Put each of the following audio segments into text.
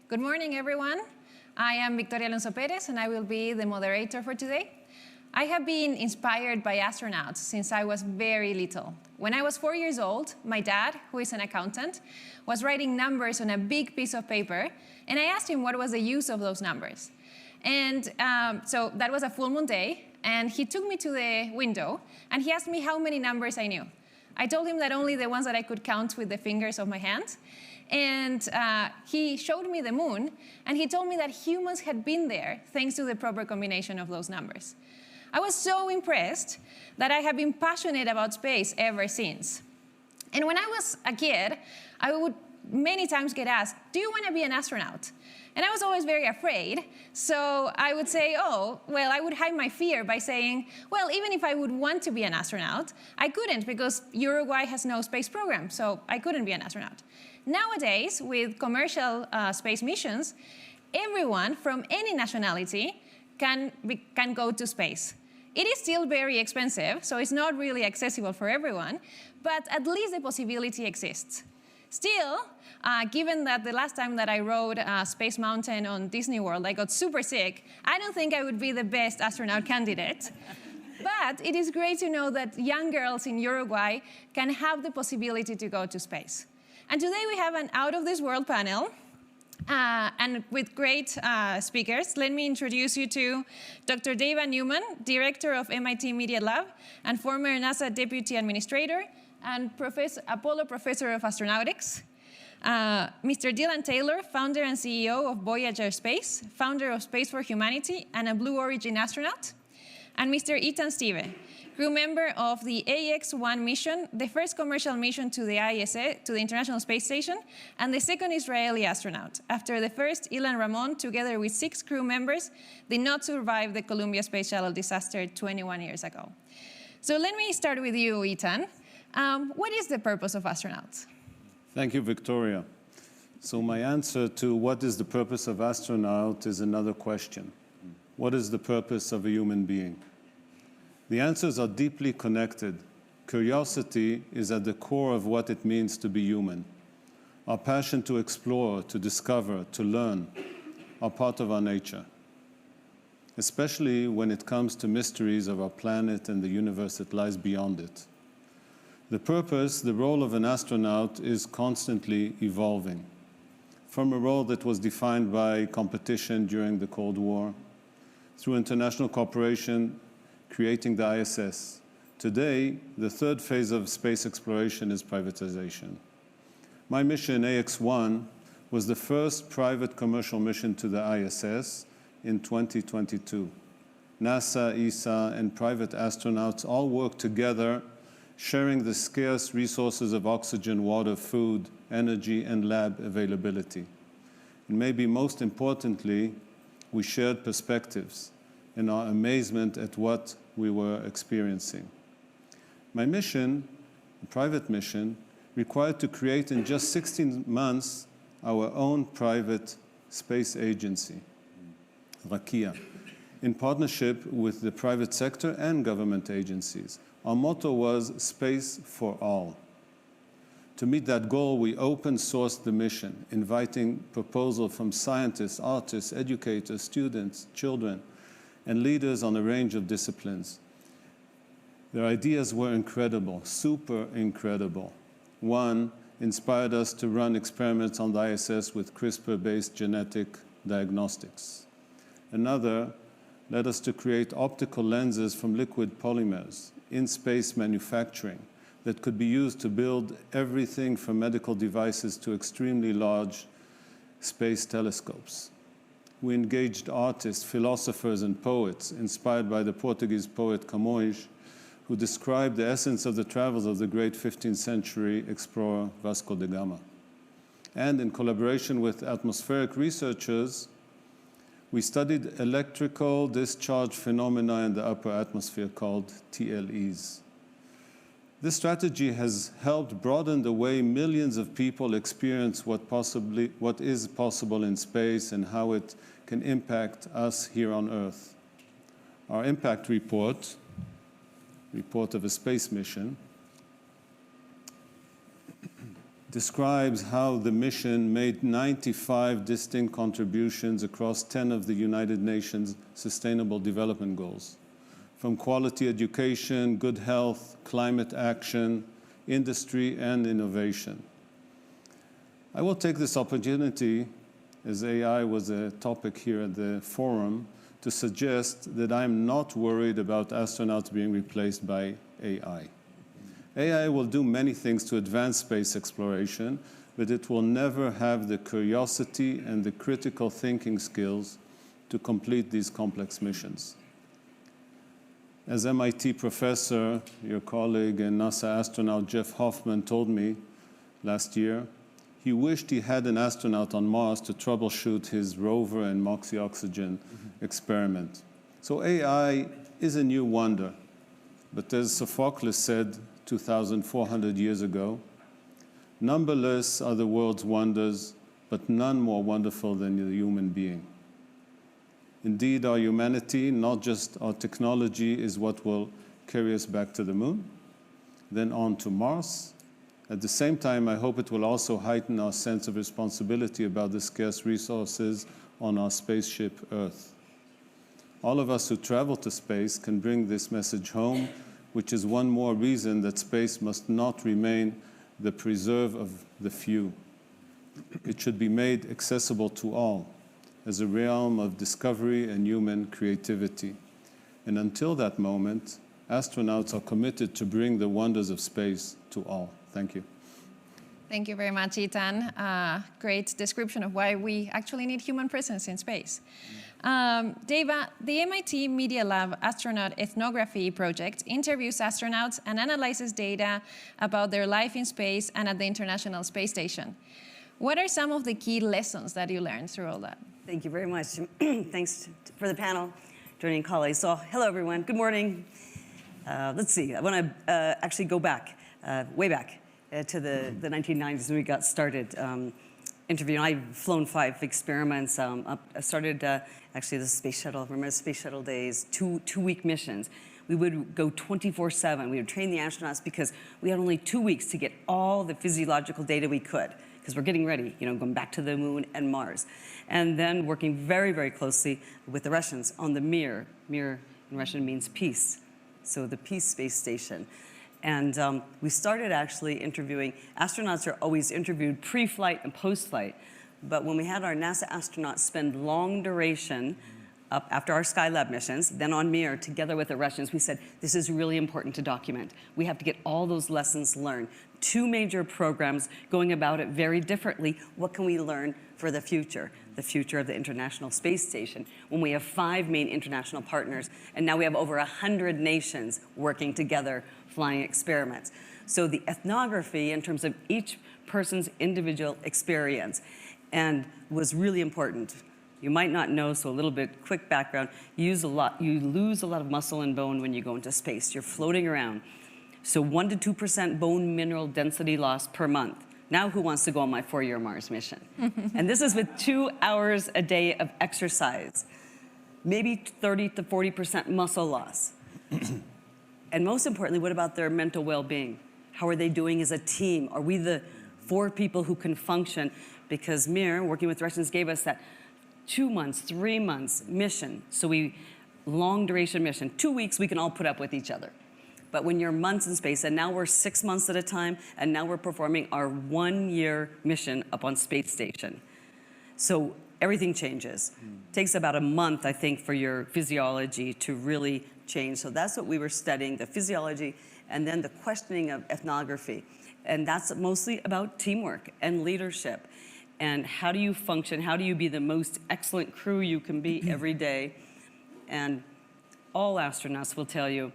Good morning, everyone. I am Victoria Alonso Perez, and I will be the moderator for today. I have been inspired by astronauts since I was very little. When I was 4 years old, my dad, who is an accountant, was writing numbers on a big piece of paper, and I asked him what was the use of those numbers. And so that was a full moon day, and he took me to the window, and he asked me how many numbers I knew. I told him that only the ones that I could count with the fingers of my hand. And he showed me the moon, and he told me that humans had been there thanks to the proper combination of those numbers. I was so impressed that I have been passionate about space ever since. And when I was a kid, I would many times get asked, do you want to be an astronaut? And I was always very afraid, so I would say, oh, well, I would hide my fear by saying, well, even if I would want to be an astronaut, I couldn't because Uruguay has no space program, so I couldn't be an astronaut. Nowadays, with commercial space missions, everyone from any nationality can go to space. It is still very expensive, so it's not really accessible for everyone, but at least the possibility exists. Still, given that the last time that I rode Space Mountain on Disney World, I got super sick, I don't think I would be the best astronaut candidate. But it is great to know that young girls in Uruguay can have the possibility to go to space. And today we have an out-of-this-world panel, and with great speakers. Let me introduce you to Dr. Dava Newman, Director of MIT Media Lab and former NASA Deputy Administrator and Apollo Professor of Astronautics. Mr. Dylan Taylor, founder and CEO of Voyager Space, founder of Space for Humanity and a Blue Origin astronaut. And Mr. Ethan Steve, crew member of the AX-1 mission, the first commercial mission to the ISS, to the International Space Station, and the second Israeli astronaut. After the first, Ilan Ramon, together with 6 crew members, did not survive the Columbia Space Shuttle disaster 21 years ago. So let me start with you, Ethan. What is the purpose of astronauts? Thank you, Victoria. So my answer to what is the purpose of astronaut is another question. What is the purpose of a human being? The answers are deeply connected. Curiosity is at the core of what it means to be human. Our passion to explore, to discover, to learn are part of our nature, especially when it comes to mysteries of our planet and the universe that lies beyond it. The purpose, the role of an astronaut is constantly evolving. From a role that was defined by competition during the Cold War, through international cooperation, creating the ISS. Today, the third phase of space exploration is privatization. My mission, AX-1, was the first private commercial mission to the ISS in 2022. NASA, ESA, and private astronauts all worked together, sharing the scarce resources of oxygen, water, food, energy, and lab availability. And maybe most importantly, we shared perspectives and our amazement at what we were experiencing. My mission, a private mission, required to create in just 16 months our own private space agency, Rakia, in partnership with the private sector and government agencies. Our motto was Space for All. To meet that goal, we open-sourced the mission, inviting proposals from scientists, artists, educators, students, children, and leaders on a range of disciplines. Their ideas were incredible, super incredible. One inspired us to run experiments on the ISS with CRISPR-based genetic diagnostics. Another led us to create optical lenses from liquid polymers in space manufacturing that could be used to build everything from medical devices to extremely large space telescopes. We engaged artists, philosophers, and poets inspired by the Portuguese poet Camões, who described the essence of the travels of the great 15th century explorer Vasco da Gama. And in collaboration with atmospheric researchers, we studied electrical discharge phenomena in the upper atmosphere called TLEs. This strategy has helped broaden the way millions of people experience what is possible in space and how it can impact us here on Earth. Our impact report of a space mission, describes how the mission made 95 distinct contributions across 10 of the United Nations Sustainable Development Goals, from quality education, good health, climate action, industry, and innovation. I will take this opportunity, as AI was a topic here at the forum, to suggest that I'm not worried about astronauts being replaced by AI. AI will do many things to advance space exploration, but it will never have the curiosity and the critical thinking skills to complete these complex missions. As MIT professor, your colleague and NASA astronaut Jeff Hoffman told me last year, he wished he had an astronaut on Mars to troubleshoot his rover and MOXIE oxygen experiment. So AI is a new wonder, but as Sophocles said 2,400 years ago, numberless are the world's wonders, but none more wonderful than the human being. Indeed, our humanity, not just our technology, is what will carry us back to the moon, then on to Mars. At the same time, I hope it will also heighten our sense of responsibility about the scarce resources on our spaceship Earth. All of us who travel to space can bring this message home, which is one more reason that space must not remain the preserve of the few. It should be made accessible to all, as a realm of discovery and human creativity. And until that moment, astronauts are committed to bring the wonders of space to all. Thank you. Thank you very much, Ethan. Great description of why we actually need human presence in space. Deva, the MIT Media Lab Astronaut Ethnography Project interviews astronauts and analyzes data about their life in space and at the International Space Station. What are some of the key lessons that you learned through all that? Thank you very much. Thanks for the panel, joining colleagues. So, hello, everyone. Good morning. Let's see. I want to actually go back, way back to the 1990s when we got started interviewing. I've flown 5 experiments. I started actually the space shuttle. Remember the space shuttle days? Two-week missions. We would go 24/7. We would train the astronauts because we had only 2 weeks to get all the physiological data we could, because we're getting ready, going back to the moon and Mars. And then working very, very closely with the Russians on the Mir. Mir in Russian means peace. So the Peace Space Station. And we started actually interviewing. Astronauts are always interviewed pre-flight and post-flight. But when we had our NASA astronauts spend long duration up after our Skylab missions, then on Mir, together with the Russians, we said, this is really important to document. We have to get all those lessons learned. 2 major programs going about it very differently. What can we learn for the future? The future of the International Space Station, when we have 5 main international partners, and now we have over 100 nations working together, flying experiments. So the ethnography, in terms of each person's individual experience, and was really important. You might not know, so a little bit quick background. You lose a lot of muscle and bone when you go into space. You're floating around. So 1 to 2% bone mineral density loss per month. Now who wants to go on my 4-year Mars mission? And this is with 2 hours a day of exercise. Maybe 30 to 40% muscle loss. And most importantly, what about their mental well-being? How are they doing as a team? Are we the 4 people who can function? Because Mir, working with Russians, gave us that 2 months, 3 months mission. So long duration mission. 2 weeks, we can all put up with each other. But when you're months in space, and now we're 6 months at a time, and now we're performing our 1-year mission up on Space Station. So everything changes. It takes about a month, I think, for your physiology to really change. So that's what we were studying, the physiology, and then the questioning of ethnography. And that's mostly about teamwork and leadership. And how do you function? How do you be the most excellent crew you can be every day? And all astronauts will tell you,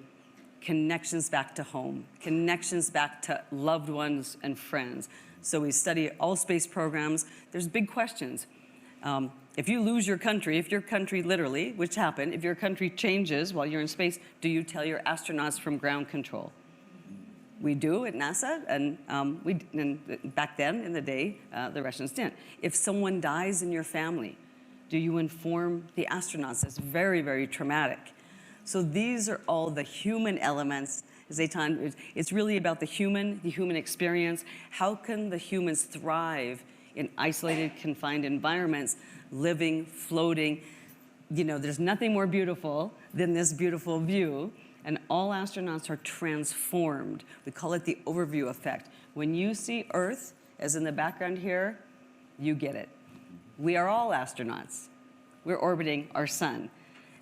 connections back to home, connections back to loved ones and friends. So we study all space programs. There's big questions. If you lose your country, if your country literally, which happened, if your country changes while you're in space, do you tell your astronauts from ground control? We do at NASA, and back then in the day, the Russians didn't. If someone dies in your family, do you inform the astronauts? It's very, very traumatic. So these are all the human elements as Eitan, it's really about the human experience. How can the humans thrive in isolated, confined environments, living, floating? You know, there's nothing more beautiful than this beautiful view, and all astronauts are transformed. We call it the overview effect. When you see Earth, as in the background here, you get it. We are all astronauts. We're orbiting our sun,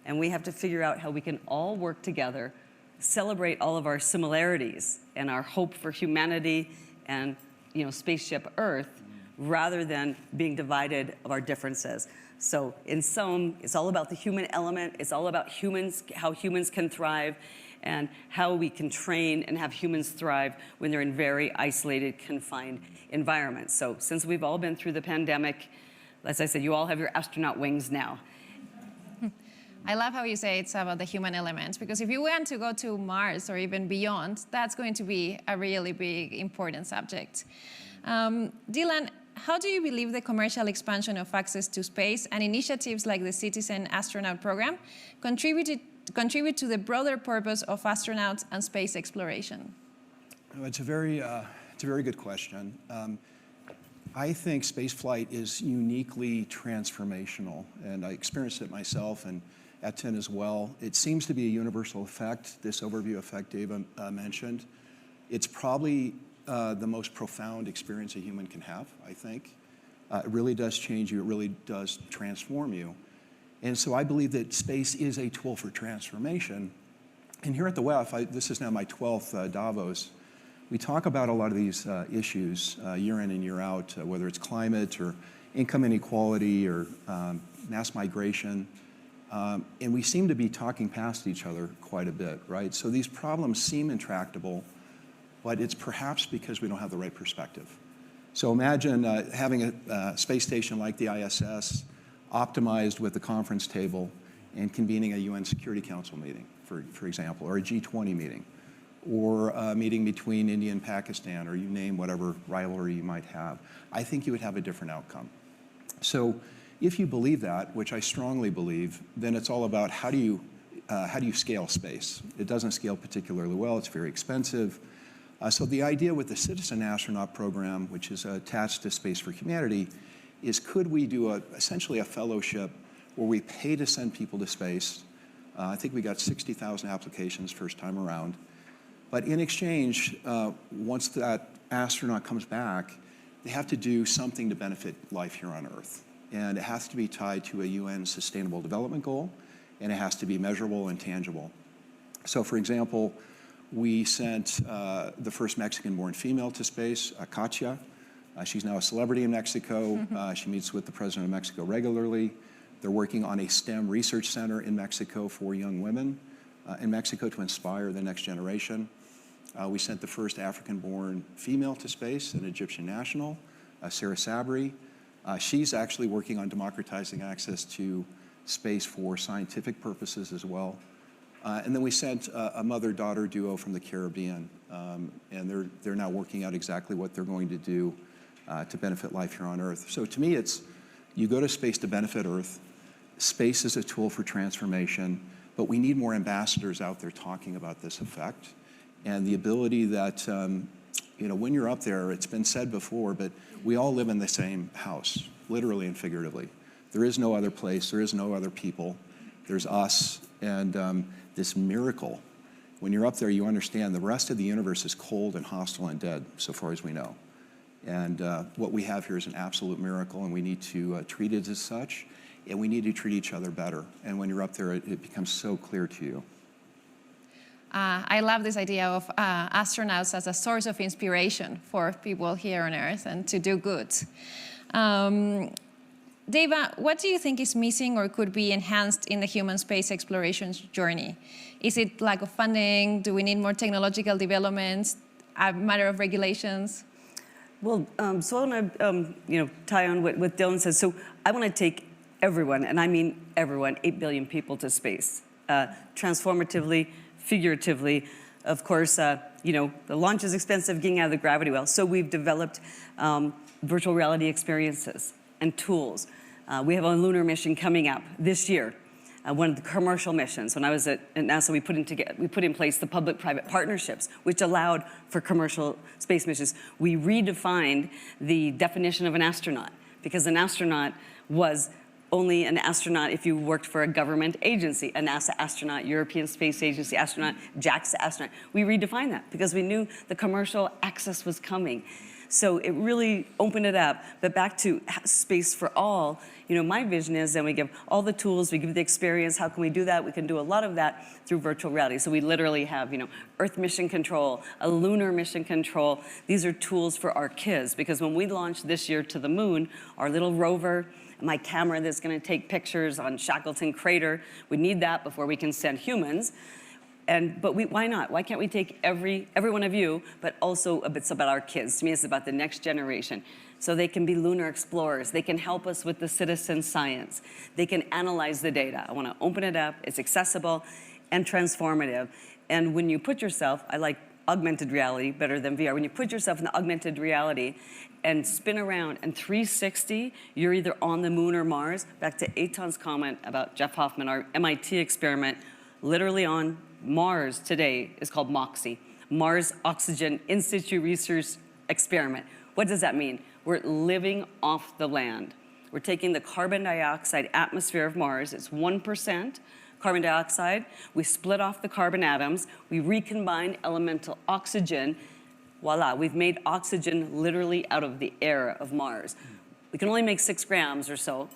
and we have to figure out how we can all work together, celebrate all of our similarities and our hope for humanity and, you know, spaceship Earth, rather than being divided of our differences. So in sum, it's all about the human element. It's all about humans, how humans can thrive, and how we can train and have humans thrive when they're in very isolated, confined environments. So since we've all been through the pandemic, as I said, you all have your astronaut wings now. I love how you say it's about the human element, because if you want to go to Mars or even beyond, that's going to be a really big, important subject. Dylan, how do you believe the commercial expansion of access to space and initiatives like the Citizen Astronaut Program contribute to the broader purpose of astronauts and space exploration? It's a very good question. I think spaceflight is uniquely transformational, and I experienced it myself and Etienne as well. It seems to be a universal effect, this overview effect Dave mentioned. It's probably the most profound experience a human can have, I think. It really does change you, it really does transform you. And so I believe that space is a tool for transformation. And here at the WEF, this is now my 12th Davos, we talk about a lot of these issues year in and year out, whether it's climate or income inequality or mass migration. And we seem to be talking past each other quite a bit, right? So these problems seem intractable, but it's perhaps because we don't have the right perspective. So imagine having a space station like the ISS optimized with the conference table and convening a UN Security Council meeting, for example, or a G20 meeting, or a meeting between India and Pakistan, or you name whatever rivalry you might have. I think you would have a different outcome. So if you believe that, which I strongly believe, then it's all about how do you scale space? It doesn't scale particularly well, it's very expensive. So the idea with the Citizen Astronaut Program, which is attached to Space for Humanity, is could we do essentially a fellowship where we pay to send people to space? I think we got 60,000 applications first time around. But in exchange, once that astronaut comes back, they have to do something to benefit life here on Earth. And it has to be tied to a UN Sustainable Development Goal, and it has to be measurable and tangible. So for example, we sent the first Mexican-born female to space, Katia. She's now a celebrity in Mexico. She meets with the president of Mexico regularly. They're working on a STEM research center in Mexico for young women in Mexico to inspire the next generation. We sent the first African-born female to space, an Egyptian national, Sarah Sabri. She's actually working on democratizing access to space for scientific purposes as well. And then we sent a mother-daughter duo from the Caribbean, and they're now working out exactly what they're going to do to benefit life here on Earth. So to me, it's you go to space to benefit Earth. Space is a tool for transformation, but we need more ambassadors out there talking about this effect and the ability that, you know, when you're up there, it's been said before, but we all live in the same house, literally and figuratively. There is no other place, there is no other people. There's us, and this miracle. When you're up there, you understand the rest of the universe is cold and hostile and dead, so far as we know. And what we have here is an absolute miracle, and we need to treat it as such, and we need to treat each other better. And when you're up there, it becomes so clear to you. I love this idea of astronauts as a source of inspiration for people here on Earth and to do good. Deva, what do you think is missing or could be enhanced in the human space exploration journey? Is it lack of funding? Do we need more technological developments? A matter of regulations? Well, so I want to tie on what Dylan says. So I want to take everyone, and I mean everyone, 8 billion people to space, transformatively, figuratively. Of course, the launch is expensive, getting out of the gravity well. So we've developed virtual reality experiences and tools. We have a lunar mission coming up this year. one of the commercial missions. When I was at NASA, we put in place the public-private partnerships, which allowed for commercial space missions. We redefined the definition of an astronaut, because an astronaut was only an astronaut if you worked for a government agency, a NASA astronaut, European Space Agency astronaut, JAXA astronaut. We redefined that because we knew the commercial access was coming. So it really opened it up. But back to space for all, my vision is then we give all the tools, we give the experience. How can we do that? We can do a lot of that through virtual reality. So we literally have, Earth mission control, a lunar mission control. These are tools for our kids, because when we launch this year to the moon, our little rover, my camera that's going to take pictures on Shackleton Crater, we need that before we can send humans. But why not? Why can't we take every one of you, but also it's about our kids. To me, it's about the next generation. So they can be lunar explorers. They can help us with the citizen science. They can analyze the data. I want to open it up. It's accessible and transformative. And when you put yourself, I like augmented reality better than VR. When you put yourself in the augmented reality and spin around and 360, you're either on the moon or Mars. Back to Eitan's comment about Jeff Hoffman, our MIT experiment, literally on Mars today is called MOXIE, Mars Oxygen In Situ Research Experiment. What does that mean? We're living off the land. We're taking the carbon dioxide atmosphere of Mars, it's 1% carbon dioxide. We split off the carbon atoms, we recombine elemental oxygen. Voila, we've made oxygen literally out of the air of Mars. We can only make 6 grams or so.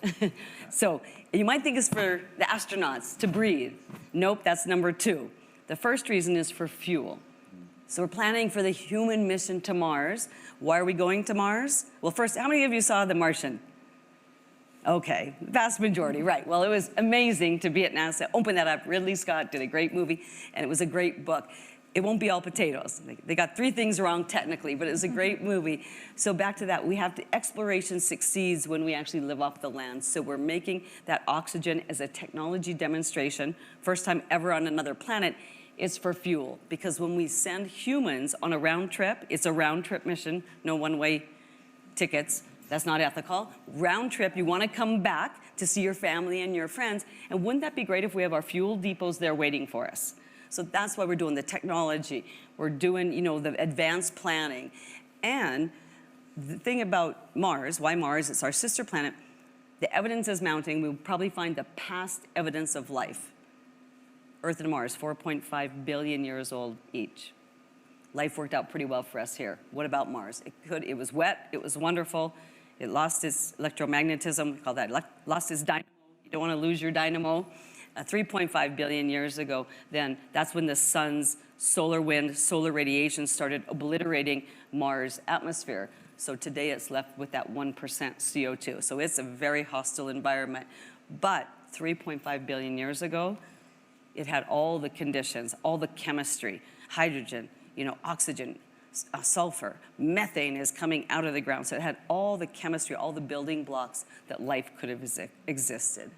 So you might think it's for the astronauts to breathe. Nope, that's number 2. The first reason is for fuel. So we're planning for the human mission to Mars. Why are we going to Mars? Well, first, how many of you saw The Martian? Okay, vast majority, right. Well, it was amazing to be at NASA. Open that up. Ridley Scott did a great movie, and it was a great book. It won't be all potatoes. They got 3 things wrong technically, but it was a great movie. So back to that, exploration succeeds when we actually live off the land. So we're making that oxygen as a technology demonstration. First time ever on another planet. It's for fuel, because when we send humans on a round trip, it's a round trip mission, no one-way tickets. That's not ethical. Round trip, you want to come back to see your family and your friends. And wouldn't that be great if we have our fuel depots there waiting for us? So that's why we're doing the technology. We're doing, the advanced planning. And the thing about Mars, why Mars? It's our sister planet. The evidence is mounting. We'll probably find the past evidence of life. Earth and Mars, 4.5 billion years old each. Life worked out pretty well for us here. What about Mars? It was wet. It was wonderful. It lost its electromagnetism. We call that lost its dynamo. You don't want to lose your dynamo. 3.5 billion years ago, then that's when the sun's solar wind, solar radiation started obliterating Mars' atmosphere. So today it's left with that 1% CO2. So it's a very hostile environment. But 3.5 billion years ago, it had all the conditions, all the chemistry, hydrogen, oxygen, sulfur, methane is coming out of the ground. So it had all the chemistry, all the building blocks that life could have existed.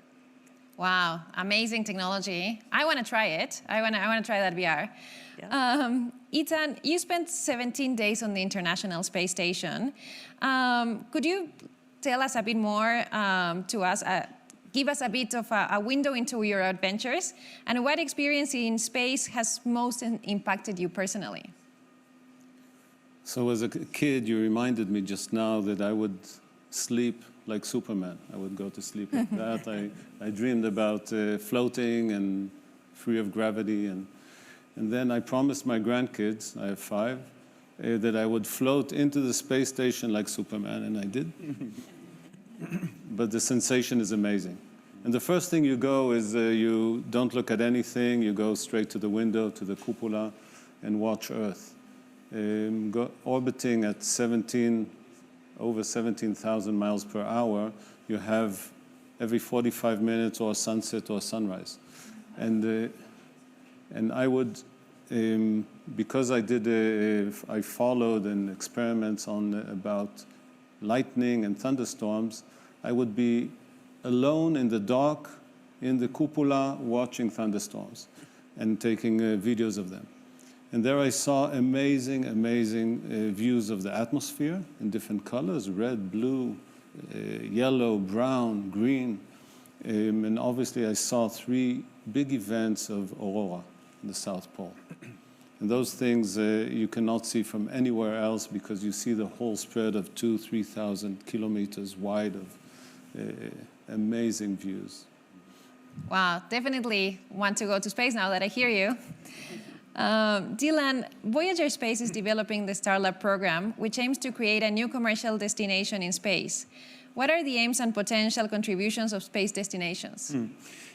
Wow, amazing technology. I want to try it. I want to try that VR. Yeah. Eitan, you spent 17 days on the International Space Station. Could you tell us a bit more to us, give us a bit of a window into your adventures, and what experience in space has most impacted you personally? So as a kid, you reminded me just now that I would sleep like Superman. I would go to sleep like that. I dreamed about floating and free of gravity. And then I promised my grandkids, I have 5, that I would float into the space station like Superman, and I did. But the sensation is amazing. And the first thing you go is you don't look at anything. You go straight to the window, to the cupola, and watch Earth. Orbiting at over 17,000 miles per hour, you have every 45 minutes or sunset or sunrise. And I would, because I followed an experiments about lightning and thunderstorms, I would be alone in the dark in the cupola watching thunderstorms and taking videos of them. And there I saw amazing, amazing views of the atmosphere in different colors, red, blue, yellow, brown, green. And obviously, I saw 3 big events of aurora in the South Pole. And those things you cannot see from anywhere else because you see the whole spread of 2,000 to 3,000 kilometers wide of amazing views. Wow, definitely want to go to space now that I hear you. Dylan, Voyager Space is developing the Starlab program, which aims to create a new commercial destination in space. What are the aims and potential contributions of space destinations?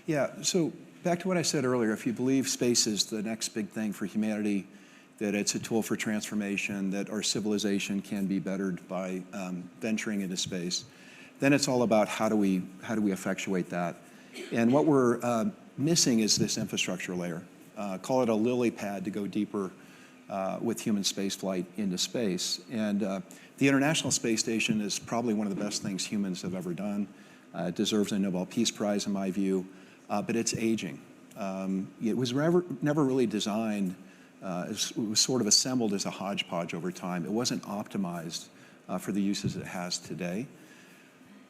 Yeah, so back to what I said earlier, if you believe space is the next big thing for humanity, that it's a tool for transformation, that our civilization can be bettered by venturing into space, then it's all about how do we effectuate that. And what we're missing is this infrastructure layer. Call it a lily pad to go deeper with human spaceflight into space. And the International Space Station is probably one of the best things humans have ever done. It deserves a Nobel Peace Prize, in my view, but it's aging. It was never really designed, it was sort of assembled as a hodgepodge over time. It wasn't optimized for the uses it has today.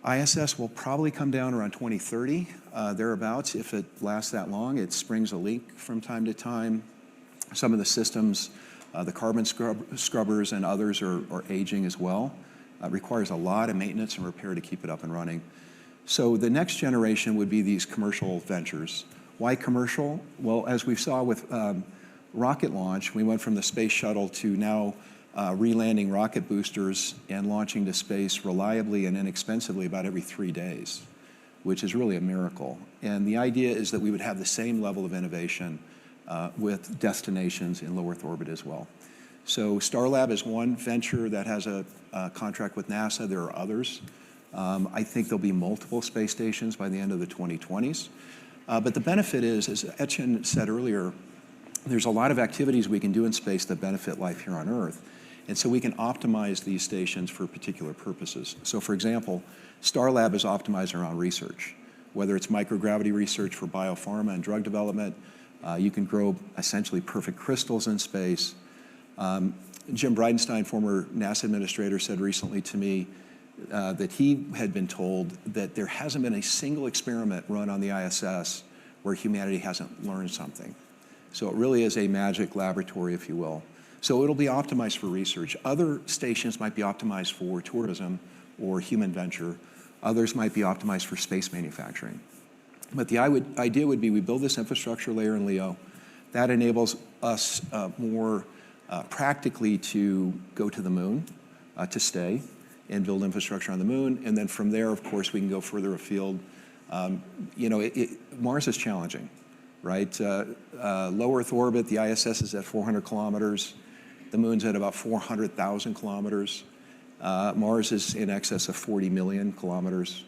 ISS will probably come down around 2030, thereabouts, if it lasts that long. It springs a leak from time to time. Some of the systems, the carbon scrubbers and others are aging as well. It requires a lot of maintenance and repair to keep it up and running. So the next generation would be these commercial ventures. Why commercial? Well, as we saw with rocket launch, we went from the space shuttle to now re-landing rocket boosters and launching to space reliably and inexpensively about every 3 days, which is really a miracle. And the idea is that we would have the same level of innovation with destinations in low Earth orbit as well. So Starlab is one venture that has a contract with NASA. There are others. I think there'll be multiple space stations by the end of the 2020s. But the benefit is, as Etienne said earlier, there's a lot of activities we can do in space that benefit life here on Earth. And so we can optimize these stations for particular purposes. So for example, Starlab is optimized around research, whether it's microgravity research for biopharma and drug development. You can grow essentially perfect crystals in space. Jim Bridenstine, former NASA administrator, said recently to me that he had been told that there hasn't been a single experiment run on the ISS where humanity hasn't learned something. So it really is a magic laboratory, if you will. So it'll be optimized for research. Other stations might be optimized for tourism or human venture. Others might be optimized for space manufacturing. But the idea would be we build this infrastructure layer in LEO. That enables us more practically to go to the moon, to stay, and build infrastructure on the moon. And then from there, of course, we can go further afield. Mars is challenging, right? Low Earth orbit, the ISS is at 400 kilometers. The moon's at about 400,000 kilometers. Mars is in excess of 40 million kilometers.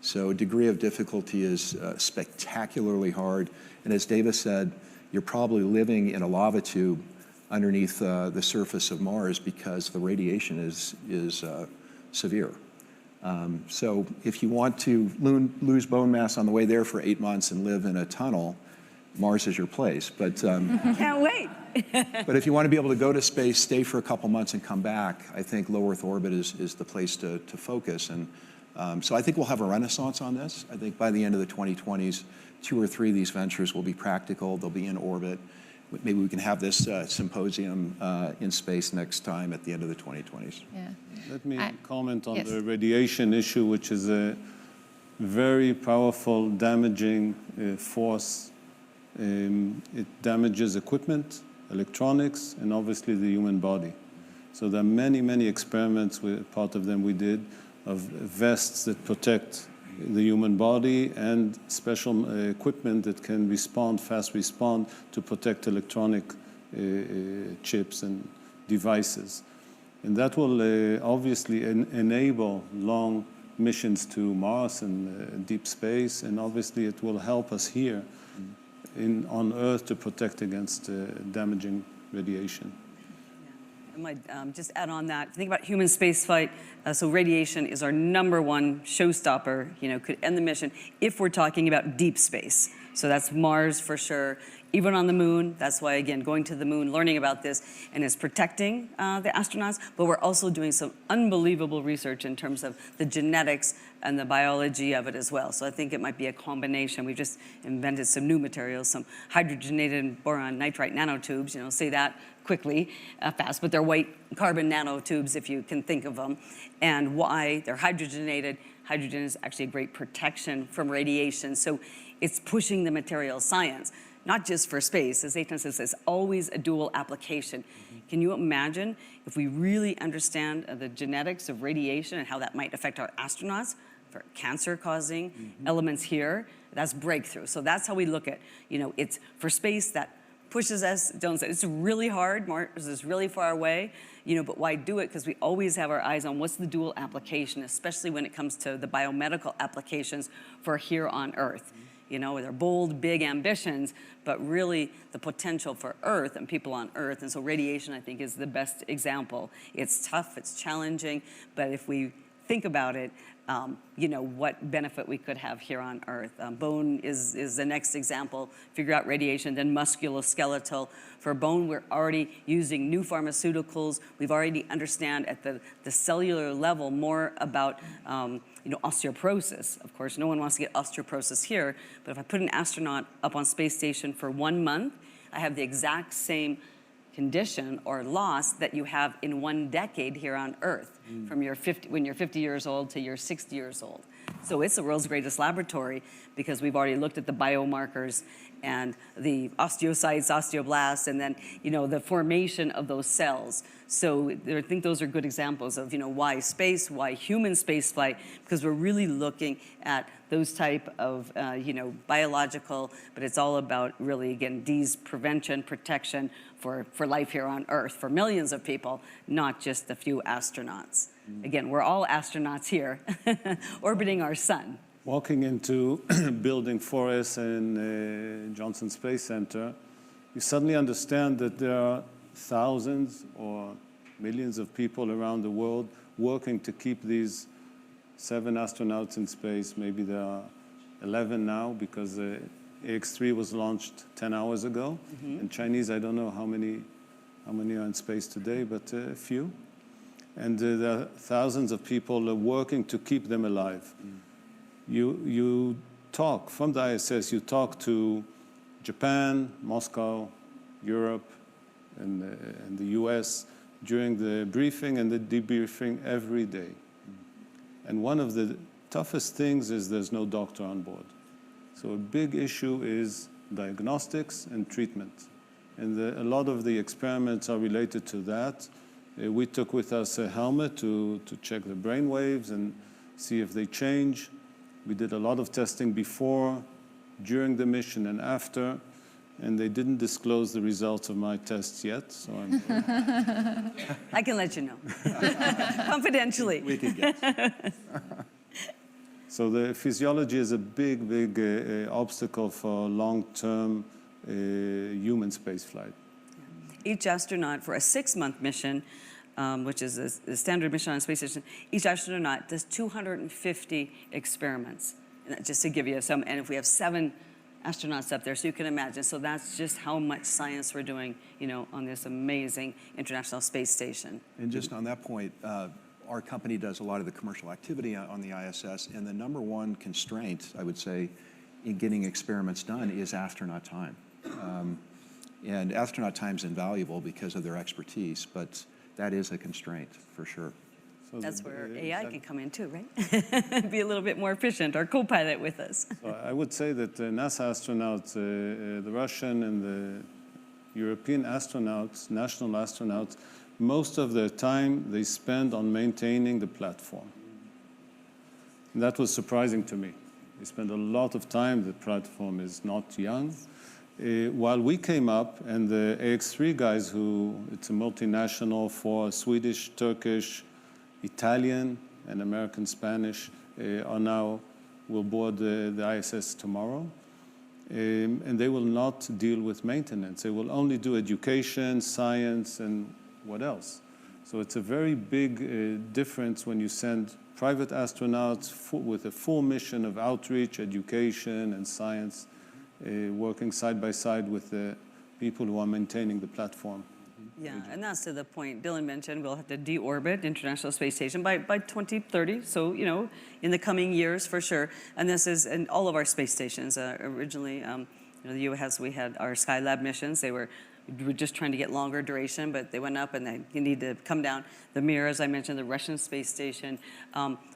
So degree of difficulty is spectacularly hard. And as Davis said, you're probably living in a lava tube underneath the surface of Mars because the radiation is severe. So if you want to lose bone mass on the way there for 8 months and live in a tunnel, Mars is your place. But can't wait. but if you want to be able to go to space, stay for a couple months and come back, I think low Earth orbit is the place to focus. And so I think we'll have a renaissance on this. I think by the end of the 2020s, 2 or 3 of these ventures will be practical. They'll be in orbit. Maybe we can have this symposium in space next time at the end of the 2020s. Yeah. Let me comment on the radiation issue, which is a very powerful, damaging force. It damages equipment, electronics, and obviously the human body. So there are many, many experiments, part of them we did, of vests that protect the human body and special equipment that can fast respond to protect electronic chips and devices. And that will obviously enable long missions to Mars and deep space, and obviously it will help us here on Earth to protect against damaging radiation. I might just add on that. Think about human spaceflight. So radiation is our #1 showstopper. Could end the mission if we're talking about deep space. So that's Mars for sure. Even on the moon, that's why, again, going to the moon, learning about this, and it's protecting the astronauts, but we're also doing some unbelievable research in terms of the genetics and the biology of it as well. So I think it might be a combination. We've just invented some new materials, some hydrogenated boron nitride nanotubes, say that quickly, fast, but they're white carbon nanotubes, if you can think of them. And why? They're hydrogenated. Hydrogen is actually a great protection from radiation. So it's pushing the material science, not just for space. As Eitan says, it's always a dual application. Can you imagine if we really understand the genetics of radiation and how that might affect our astronauts for cancer-causing elements here? That's breakthrough. So that's how we look at, it's for space that pushes us. Dylan said it's really hard. Mars is really far away, but why do it? Because we always have our eyes on what's the dual application, especially when it comes to the biomedical applications for here on Earth. They're bold, big ambitions, but really the potential for Earth and people on Earth. And so radiation, I think, is the best example. It's tough, it's challenging, but if we think about it, what benefit we could have here on Earth. Bone is the next example. Figure out radiation, then musculoskeletal. For bone, we're already using new pharmaceuticals. We've already understand at the cellular level more about osteoporosis. Of course, no one wants to get osteoporosis here, but if I put an astronaut up on space station for 1 month, I have the exact same condition or loss that you have in 1 decade here on Earth, from when you're 50 years old to you're 60 years old. So it's the world's greatest laboratory because we've already looked at the biomarkers and the osteocytes, osteoblasts, and then the formation of those cells. So I think those are good examples of why space, why human space flight, because we're really looking at those type of biological, but it's all about really, again, disease prevention, protection for life here on Earth, for millions of people, not just a few astronauts. Again, we're all astronauts here, orbiting our sun. Walking into building 4S in Johnson Space Center, you suddenly understand that there are thousands or millions of people around the world working to keep these 7 astronauts in space. Maybe there are 11 now because AX-3 was launched 10 hours ago. And Chinese, I don't know how many are in space today, but a few. And there are thousands of people working to keep them alive. You talk, from the ISS, you talk to Japan, Moscow, Europe, and the US during the briefing and the debriefing every day. And one of the toughest things is there's no doctor on board. So a big issue is diagnostics and treatment. And a lot of the experiments are related to that. We took with us a helmet to check the brain waves and see if they change. We did a lot of testing before, during the mission, and after, and they didn't disclose the results of my tests yet, so I'm... I can let you know. Confidentially. We can guess. So the physiology is a big, big obstacle for long-term human spaceflight. Each astronaut for a 6-month mission, which is a standard mission on a space station, each astronaut does 250 experiments. And that, just to give you some, and if we have 7 astronauts up there, so you can imagine. So that's just how much science we're doing, on this amazing International Space Station. And just on that point, our company does a lot of the commercial activity on the ISS, and the number one constraint, I would say, in getting experiments done is astronaut time. And astronaut time is invaluable because of their expertise, but that is a constraint for sure. So That's where AI can come in too, right? Be a little bit more efficient, or co-pilot with us. So I would say that NASA astronauts, the Russian and the European astronauts, national astronauts, most of their time they spend on maintaining the platform. And that was surprising to me. They spend a lot of time. The platform is not young. While we came up, and the AX-3 guys, it's a multinational for Swedish, Turkish, Italian, and American Spanish, will board the ISS tomorrow. And they will not deal with maintenance. They will only do education, science, and what else? So it's a very big difference when you send private astronauts with a full mission of outreach, education, and science, working side by side with the people who are maintaining the platform. Yeah, and that's to the point Dylan mentioned. We'll have to deorbit International Space Station by 2030. So, you know, in the coming years for sure. And this is in all of our space stations. Originally, you know, the U.S. we had our Skylab missions. We were just trying to get longer duration, but they went up and you need to come down. The Mir, as I mentioned, the Russian space station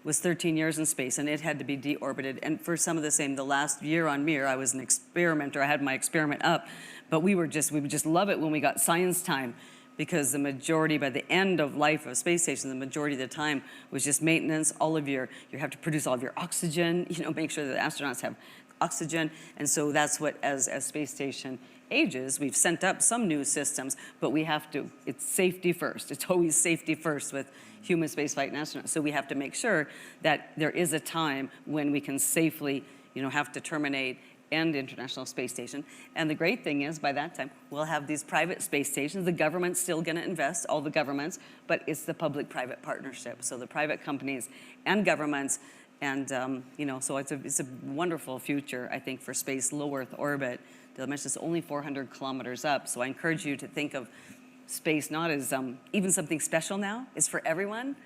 was 13 years in space, and it had to be deorbited. And for some of the same, the last year on Mir, I was an experimenter. I had my experiment up, but we would just love it when we got science time, because the majority, by the end of life of a space station, the majority of the time was just maintenance. You have to produce all of your oxygen, you know, make sure that the astronauts have oxygen. And so that's what, as space station ages, we've sent up some new systems, but we have to, it's safety first. It's always safety first with human spaceflight and astronauts. So we have to make sure that there is a time when we can safely, you know, have to terminate and International Space Station. And the great thing is, by that time, we'll have these private space stations. The government's still gonna invest, all the governments, but it's the public-private partnership. So the private companies and governments, and you know, so it's a wonderful future, I think, for space, low Earth orbit. They'll mention it's only 400 kilometers up. So I encourage you to think of space not as even something special now. It's for everyone.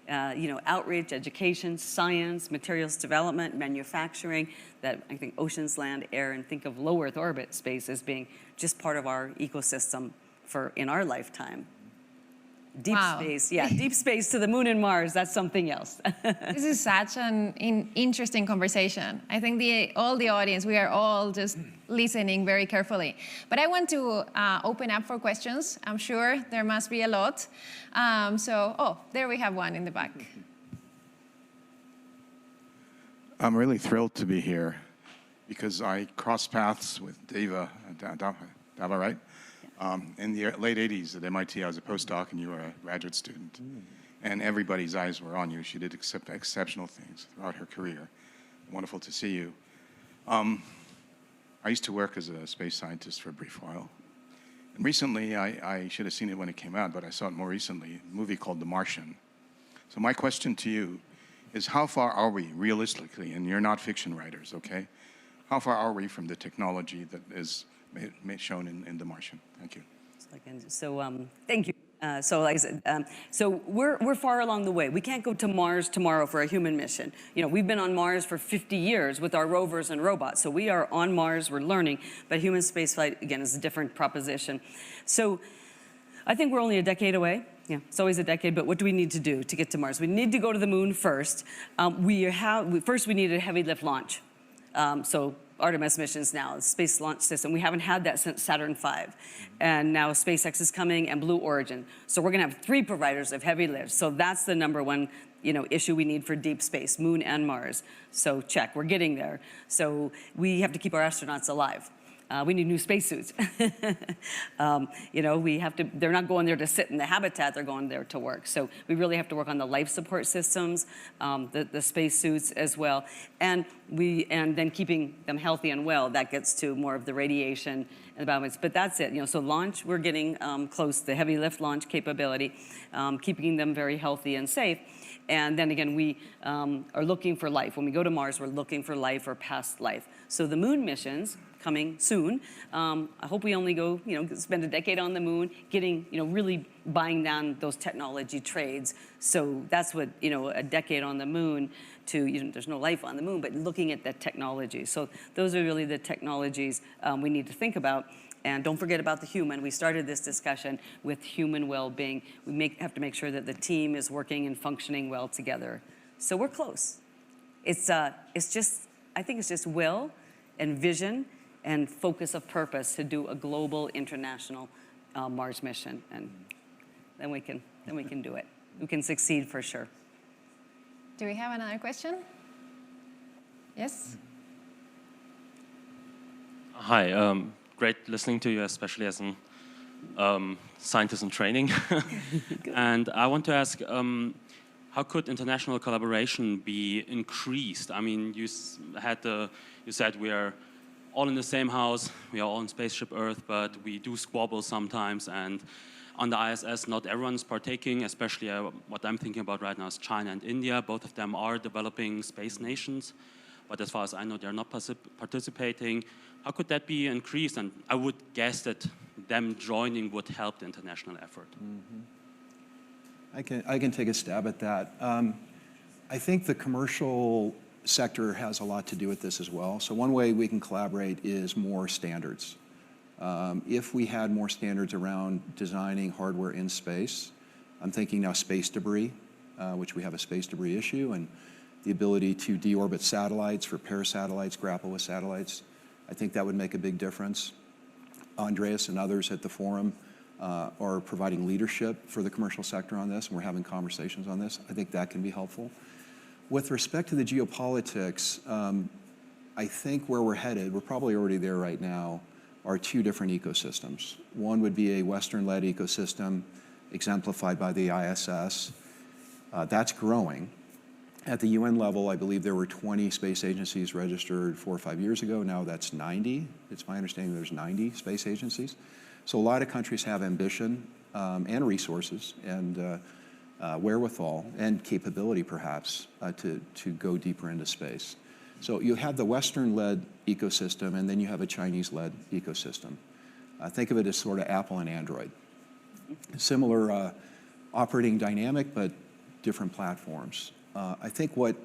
You know, outreach, education, science, materials development, manufacturing, that I think oceans, land, air, and think of low Earth orbit space as being just part of our ecosystem in our lifetime. Deep space, yeah, deep space to the moon and Mars, that's something else. This is such an interesting conversation. I think all the audience, we are all just listening very carefully. But I want to open up for questions. I'm sure there must be a lot. There we have one in the back. I'm really thrilled to be here because I crossed paths with Dava, right? In the late 80s at MIT, I was a postdoc and you were a graduate student. And everybody's eyes were on you. She did exceptional things throughout her career. Wonderful to see you. I used to work as a space scientist for a brief while. And recently, I should have seen it when it came out, but I saw it more recently, a movie called The Martian. So my question to you is, how far are we realistically, and you're not fiction writers, okay? How far are we from the technology that is shown in The Martian? Thank you. So thank you. So like I said, so we're far along the way. We can't go to Mars tomorrow for a human mission. You know, we've been on Mars for 50 years with our rovers and robots. So we are on Mars, we're learning, but human spaceflight, again, is a different proposition. So I think we're only a decade away. Yeah, it's always a decade, but what do we need to do to get to Mars? We need to go to the moon first. First we need a heavy lift launch. So Artemis missions now, the Space Launch System. We haven't had that since Saturn V. And now SpaceX is coming and Blue Origin. So we're gonna have 3 providers of heavy lift. So that's the #1, you know, issue we need for deep space, moon and Mars. So check, we're getting there. So we have to keep our astronauts alive. We need new spacesuits. You know, they're not going there to sit in the habitat, they're going there to work. So we really have to work on the life support systems, the spacesuits as well. And then keeping them healthy and well, that gets to more of the radiation and the balance. But that's it, you know, so launch, we're getting close, the heavy lift launch capability, keeping them very healthy and safe. And then again, we are looking for life. When we go to Mars, we're looking for life or past life. So the moon missions, coming soon. I hope we only go, you know, spend a decade on the moon, getting, you know, really buying down those technology trades. So that's what, you know, a decade on the moon to, you know, there's no life on the moon, but looking at the technology. So those are really the technologies we need to think about. And don't forget about the human. We started this discussion with human well-being. We have to make sure that the team is working and functioning well together. So we're close. It's just, I think it's just will and vision and focus of purpose to do a global international Mars mission, and then we can do it. We can succeed for sure. Do we have another question? Yes. Hi. Great listening to you, especially as a scientist in training. And I want to ask, how could international collaboration be increased? I mean, you said we are all in the same house, we are all on Spaceship Earth, but we do squabble sometimes, and on the ISS, not everyone's partaking, especially what I'm thinking about right now is China and India. Both of them are developing space nations. but as far as I know, they're not participating. How could that be increased? And I would guess that them joining would help the international effort. I can take a stab at that. I think the commercial sector has a lot to do with this as well. So one way we can collaborate is more standards. If we had more standards around designing hardware in space, I'm thinking now space debris, which we have a space debris issue, and the ability to deorbit satellites, repair satellites, grapple with satellites. I think that would make a big difference. Andreas and others at the forum are providing leadership for the commercial sector on this, and we're having conversations on this. I think that can be helpful. With respect to the geopolitics, I think where we're headed, we're probably already there right now, are two different ecosystems. One would be a Western-led ecosystem exemplified by the ISS. That's growing. At the UN level, I believe there were 20 space agencies registered 4 or 5 years ago. Now that's 90. It's my understanding there's 90 space agencies. So a lot of countries have ambition and resources and wherewithal and capability, perhaps, to go deeper into space. So you have the Western-led ecosystem, and then you have a Chinese-led ecosystem. Think of it as sort of Apple and Android. Similar operating dynamic, but different platforms. I think what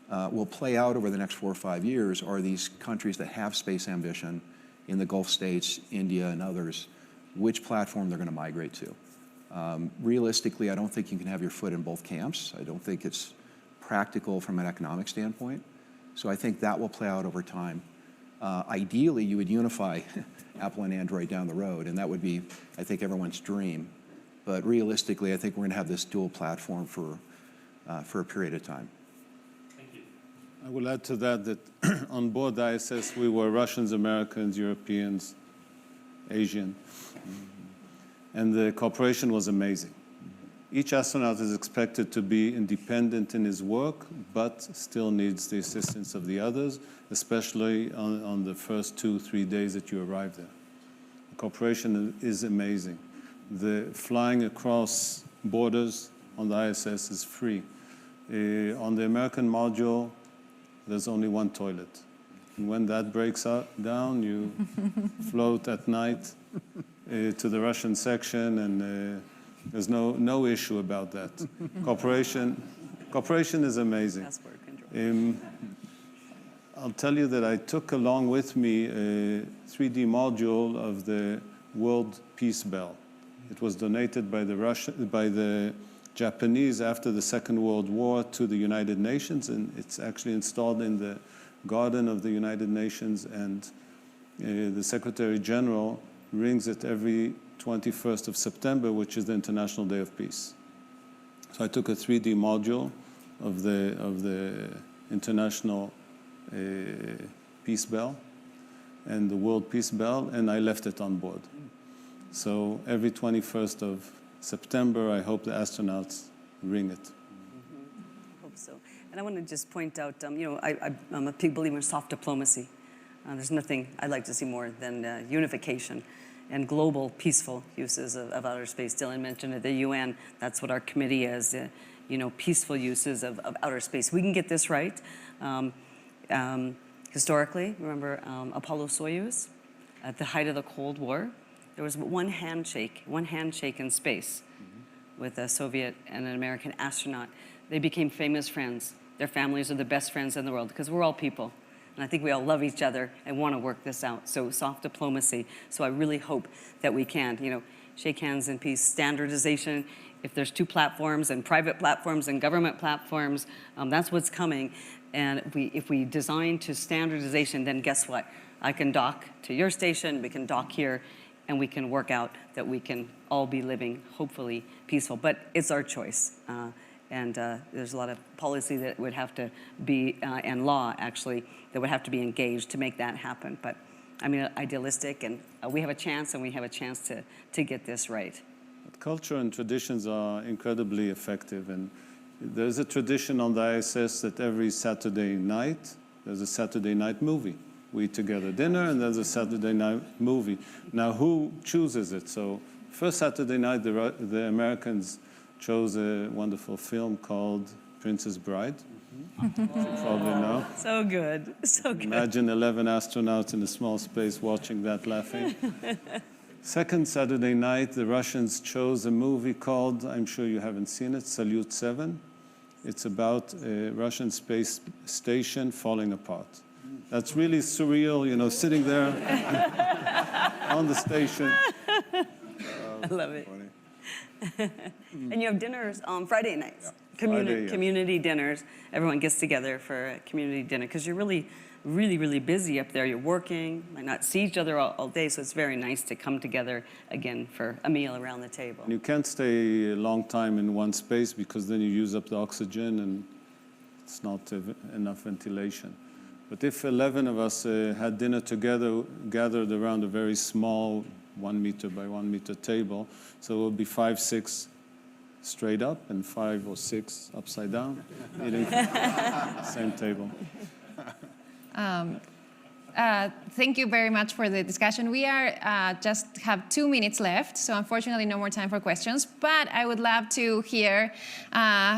will play out over the next 4 or 5 years are these countries that have space ambition in the Gulf states, India, and others, which platform they're going to migrate to. Realistically, I don't think you can have your foot in both camps. I don't think it's practical from an economic standpoint. So I think that will play out over time. Ideally, you would unify Apple and Android down the road, and that would be, I think, everyone's dream. But realistically, I think we're going to have this dual platform for a period of time. Thank you. I will add to that on board the ISS, we were Russians, Americans, Europeans, Asian, and the cooperation was amazing. Each astronaut is expected to be independent in his work, but still needs the assistance of the others, especially on the first 2-3 days that you arrive there. The cooperation is amazing. The flying across borders on the ISS is free. On the American module, there's only one toilet. And when that breaks down, you float at night to the Russian section, and there's no issue about that. Cooperation is amazing. I'll tell you that I took along with me a 3D module of the World Peace Bell. It was donated by the Japanese after the Second World War to the United Nations, and it's actually installed in the garden of the United Nations, and the Secretary General rings it every 21st of September, which is the International Day of Peace. So I took a 3D module of the International Peace Bell and the World Peace Bell, and I left it on board. So every 21st of September, I hope the astronauts ring it. I hope so. And I want to just point out, I'm a big believer in soft diplomacy. There's nothing I'd like to see more than unification and global peaceful uses of outer space. Dylan mentioned at the UN, that's what our committee is, peaceful uses of outer space. We can get this right. Historically, remember Apollo-Soyuz? At the height of the Cold War, there was one handshake in space with a Soviet and an American astronaut. They became famous friends. Their families are the best friends in the world because we're all people. And I think we all love each other and want to work this out. So soft diplomacy. So I really hope that we can, shake hands in peace, standardization. If there's 2 platforms and private platforms and government platforms, that's what's coming. And if we design to standardization, then guess what? I can dock to your station, we can dock here, and we can work out that we can all be living, hopefully, peaceful. But it's our choice. And there's a lot of policy that would have to be, and law, actually, that would have to be engaged to make that happen. But I mean, idealistic, and we have a chance, and we have a chance to get this right. But culture and traditions are incredibly effective. And there's a tradition on the ISS that every Saturday night, there's a Saturday night movie. We eat together dinner, and there's a Saturday night movie. Now, who chooses it? So first Saturday night, the Americans chose a wonderful film called Princess Bride. You probably know. So good, so good. Imagine 11 astronauts in a small space watching that, laughing. Second Saturday night, the Russians chose a movie called, I'm sure you haven't seen it, Salute 7. It's about a Russian space station falling apart. That's really surreal, you know, sitting there on the station. I love it. And you have dinners on Friday nights, Friday, yeah. community dinners. Everyone gets together for a community dinner because you're really, really busy up there. You're working, might not see each other all day, so it's very nice to come together again for a meal around the table. And you can't stay a long time in one space because then you use up the oxygen and it's not enough ventilation. But if 11 of us had dinner together, gathered around a very small 1 meter by 1 meter table, so it would be 5, 6 straight up and 5 or 6 upside down, eating same table. Thank you very much for the discussion. We are just have 2 minutes left, so unfortunately no more time for questions, but I would love to hear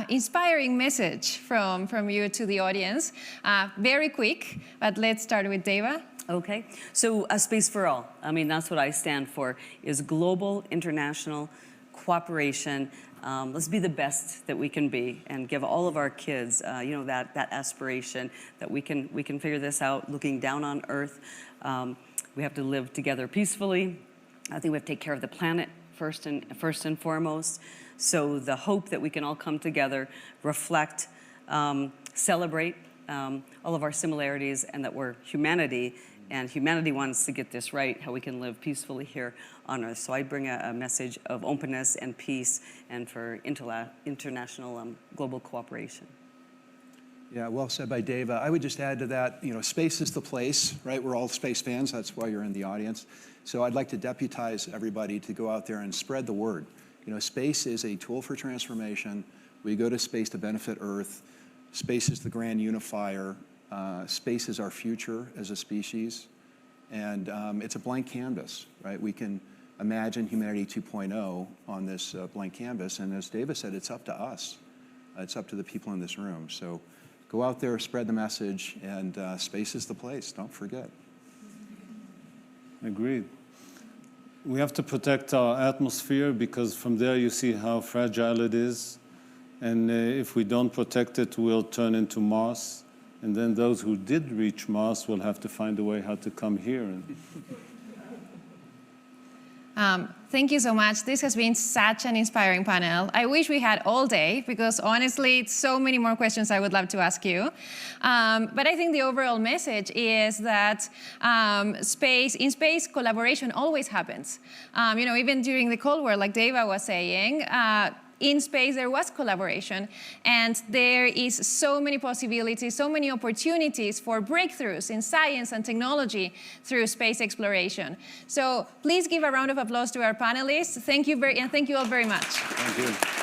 inspiring message from you to the audience. Very quick, but let's start with Deva. Okay, so a space for all. I mean, that's what I stand for, is global, international cooperation. Let's be the best that we can be and give all of our kids, you know, that aspiration that we can figure this out looking down on Earth. We have to live together peacefully. I think we have to take care of the planet first and foremost. So the hope that we can all come together, reflect, celebrate all of our similarities, and that we're humanity, and humanity wants to get this right, how we can live peacefully here on Earth. So I bring a message of openness and peace and for international global cooperation. Yeah, well said by Dave. I would just add to that, you know, space is the place, right? We're all space fans. That's why you're in the audience. So I'd like to deputize everybody to go out there and spread the word. You know, space is a tool for transformation. We go to space to benefit Earth. Space is the grand unifier. Space is our future as a species. And it's a blank canvas, right? We can imagine humanity 2.0 on this blank canvas. And as David said, it's up to us. It's up to the people in this room. So go out there, spread the message, and space is the place. Don't forget. Agreed. We have to protect our atmosphere because from there you see how fragile it is. And if we don't protect it, we'll turn into Mars. And then those who did reach Mars will have to find a way how to come here. Thank you so much. This has been such an inspiring panel. I wish we had all day because honestly, it's so many more questions I would love to ask you. But I think the overall message is that in space, collaboration always happens. You know, even during the Cold War, like Deva was saying, in space, there was collaboration, and there is so many possibilities, so many opportunities for breakthroughs in science and technology through space exploration. So please give a round of applause to our panelists. Thank you all very much. Thank you.